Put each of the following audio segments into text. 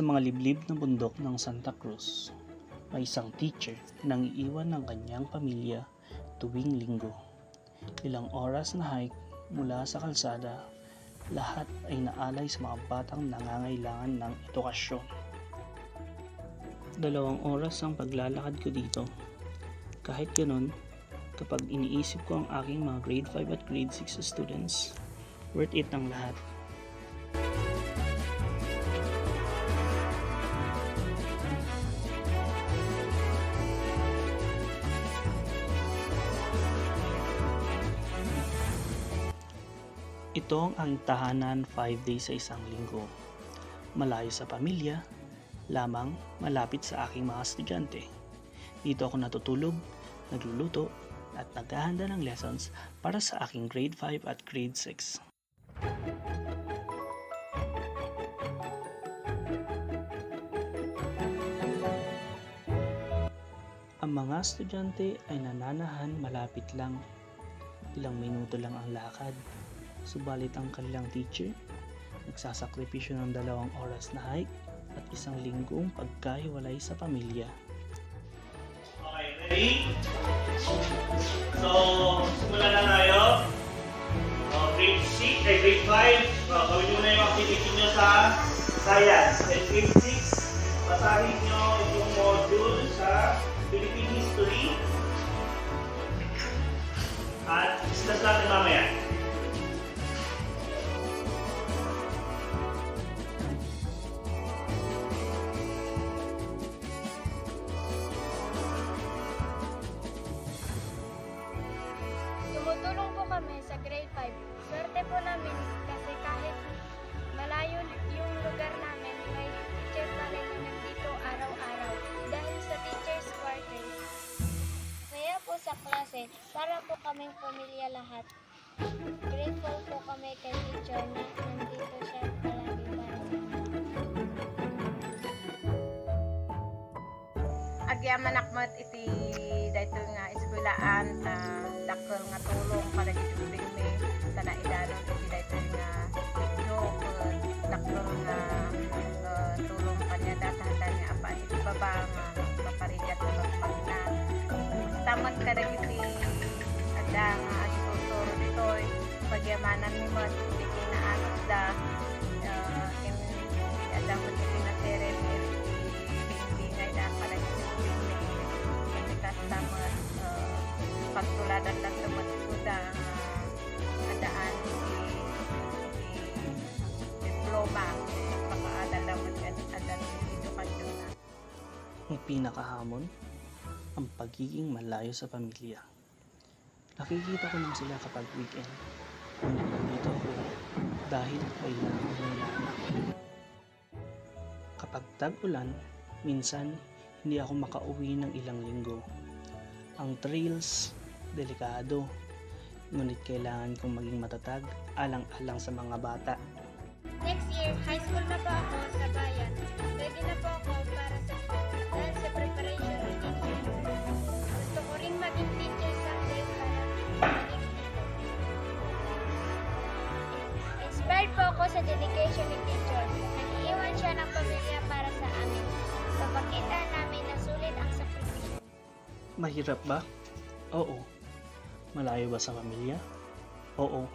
Sa mga liblib na bundok ng Santa Cruz, may isang teacher na iiwan ng kanyang pamilya tuwing linggo. Ilang oras na hike mula sa kalsada, lahat ay naalay sa mga batang nangangailangan ng edukasyon. 2 oras ang paglalakad ko dito. Kahit ganun, kapag iniisip ko ang aking mga grade 5 at grade 6 students, worth it ang lahat. Ito ang aking tahanan 5 days sa isang linggo. Malayo sa pamilya, lamang malapit sa aking mga estudyante. Dito ako natutulog, nagluluto, at naghahanda ng lessons para sa aking grade 5 at grade 6. Ang mga estudyante ay nananahan malapit lang. Ilang minuto lang ang lakad. Subalit ang kanilang teacher, nagsasakripisyo ng 2 oras na hike at 1 linggong pagkahiwalay sa pamilya. Okay, ready? So, simulan na tayo. Grade 6, grade 5, gawin nyo na yung activity nyo sa science. And grade 6, basahin nyo yung module sa Philippine History. At discuss natin mamaya. Tumutulong po kami sa grade 5. Swerte po namin kasi kahit malayo yung lugar namin, may teacher pa rin na nandito araw-araw dahil sa teacher's quarters. Kaya po sa klase, para po kaming pamilya lahat. Grateful po kami kay teacher na nandito siya palagi para sa amin. Agyaman akmat iti dayto nga eskwelahan ta dakkel nga tulong para gitubing mi sa naidanon iti dayto nga dakkel nga tulong kanya datahan niya apa iti baba nga maparigat na magpagna tamat kada iti ada nga agituturo ditoy pagyamanan mi mo iti kinaanos da kin ada mo iti naseret bingbingay da para tamat pagtuladan lang sa matsuda adaan diploma pagpakaadal lang adaan edukasyon na. Ang pinakahamon, ang pagiging malayo sa pamilya. Nakikita ko lang sila kapag weekend. Ngunit nandito ako dahil kailangan ko ng anak. Kapag tag-ulan, minsan hindi ako makauwi ng ilang linggo. Ang trails, delikado, ngunit kailangan kong maging matatag alang-alang sa mga bata. Next year, high school na po ako sa bayan. Ready na po ako para sa dahil sa preparation ng teacher. Gusto ko rin maging teacher someday para maging dito. Inspired po ako sa dedication ng teacher. Nag-iiwan siya ng pamilya para sa amin. Papakita namin na sulit ang sakripisyo. Mahirap ba? Oo. Malayo ba sa pamilya? Oo.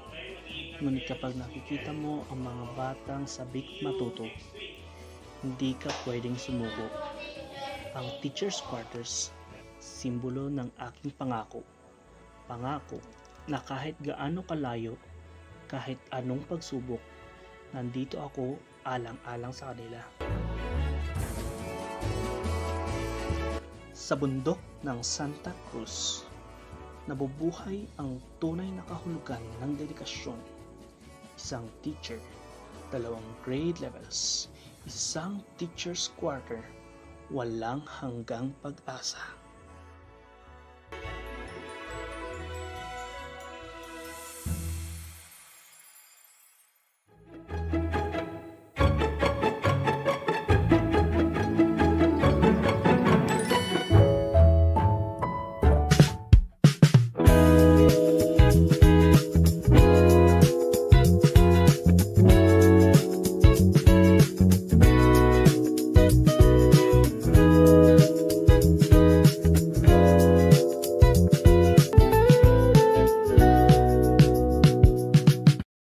Ngunit kapag nakikita mo ang mga batang sabik matuto, hindi ka pwedeng sumuko. Ang teacher's quarters, simbolo ng aking pangako. Pangako na kahit gaano kalayo, kahit anong pagsubok, nandito ako alang-alang sa kanila. Sa bundok ng Santa Cruz, nabubuhay ang tunay na kahulugan ng dedikasyon. Isang teacher, 2 grade levels, isang teacher's quarter, walang hanggang pag-asa.